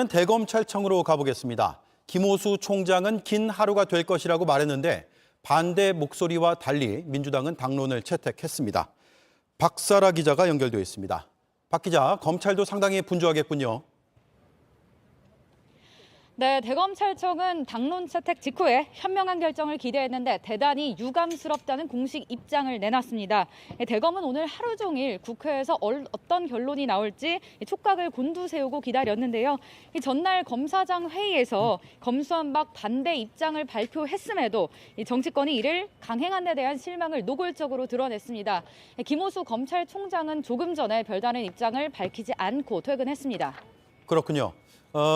대검찰청으로 가보겠습니다. 김호수 총장은 긴 하루가 될 것이라고 말했는데 반대 목소리와 달리 민주당은 당론을 채택했습니다. 박사라 기자가 연결되어 있습니다. 박 기자, 검찰도 상당히 분주하겠군요. 네, 대검찰청은 당론 채택 직후에 현명한 결정을 기대했는데 대단히 유감스럽다는 공식 입장을 내놨습니다. 대검은 오늘 하루 종일 국회에서 어떤 결론이 나올지 촉각을 곤두세우고 기다렸는데요. 전날 검사장 회의에서 검수완박 반대 입장을 발표했음에도 정치권이 이를 강행한 데 대한 실망을 노골적으로 드러냈습니다. 김호수 검찰총장은 조금 전에 별다른 입장을 밝히지 않고 퇴근했습니다. 그렇군요.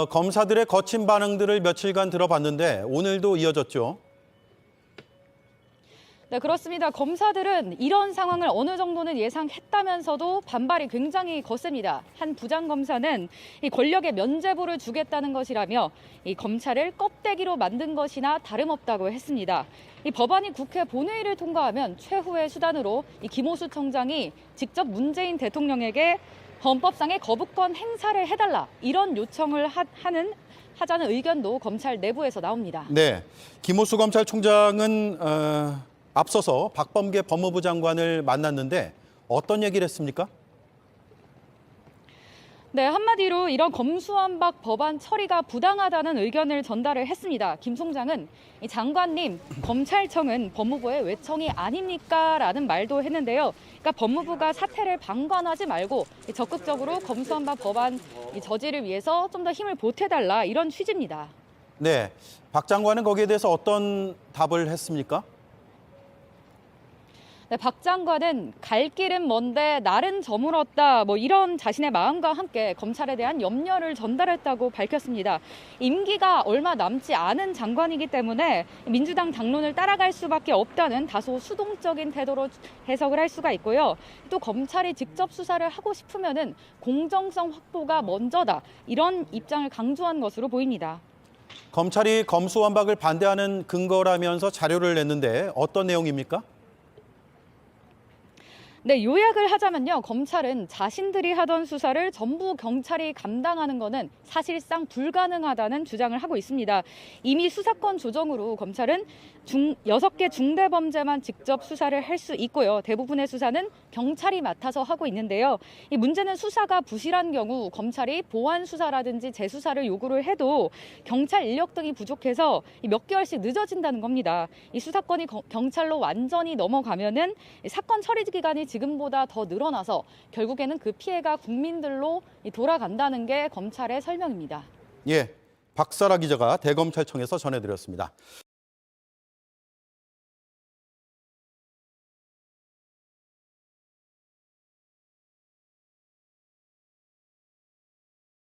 검사들의 거친 반응들을 며칠간 들어봤는데 오늘도 이어졌죠. 네, 그렇습니다. 검사들은 이런 상황을 어느 정도는 예상했다면서도 반발이 굉장히 거셉니다. 한 부장검사는 이 권력에 면죄부를 주겠다는 것이라며 이 검찰을 껍데기로 만든 것이나 다름없다고 했습니다. 이 법안이 국회 본회의를 통과하면 최후의 수단으로 이 김호수 청장이 직접 문재인 대통령에게 헌법상의 거부권 행사를 해달라 이런 요청을 하자는 의견도 검찰 내부에서 나옵니다. 네, 김호수 검찰총장은 앞서서 박범계 법무부 장관을 만났는데 어떤 얘기를 했습니까? 네, 한마디로 이런 검수완박 법안 처리가 부당하다는 의견을 전달을 했습니다. 김 총장은 이 장관님, 검찰청은 법무부의 외청이 아닙니까? 라는 말도 했는데요. 그러니까 법무부가 사태를 방관하지 말고 적극적으로 검수완박 법안 저지를 위해서 좀 더 힘을 보태달라 이런 취지입니다. 네, 박 장관은 거기에 대해서 어떤 답을 했습니까? 네, 박 장관은 갈 길은 먼데 날은 저물었다 이런 자신의 마음과 함께 검찰에 대한 염려를 전달했다고 밝혔습니다. 임기가 얼마 남지 않은 장관이기 때문에 민주당 당론을 따라갈 수밖에 없다는 다소 수동적인 태도로 해석을 할 수가 있고요. 또 검찰이 직접 수사를 하고 싶으면은 공정성 확보가 먼저다 이런 입장을 강조한 것으로 보입니다. 검찰이 검수완박을 반대하는 근거라면서 자료를 냈는데 어떤 내용입니까? 네, 요약을 하자면요. 검찰은 자신들이 하던 수사를 전부 경찰이 감당하는 것은 사실상 불가능하다는 주장을 하고 있습니다. 이미 수사권 조정으로 검찰은 6개 중대범죄만 직접 수사를 할 수 있고요. 대부분의 수사는 경찰이 맡아서 하고 있는데요. 이 문제는 수사가 부실한 경우 검찰이 보완 수사라든지 재수사를 요구를 해도 경찰 인력 등이 부족해서 몇 개월씩 늦어진다는 겁니다. 이 수사권이 경찰로 완전히 넘어가면은 사건 처리 기간이 지금보다 더 늘어나서 결국에는 그 피해가 국민들로 돌아간다는 게 검찰의 설명입니다. 예, 박사라 기자가 대검찰청에서 전해드렸습니다.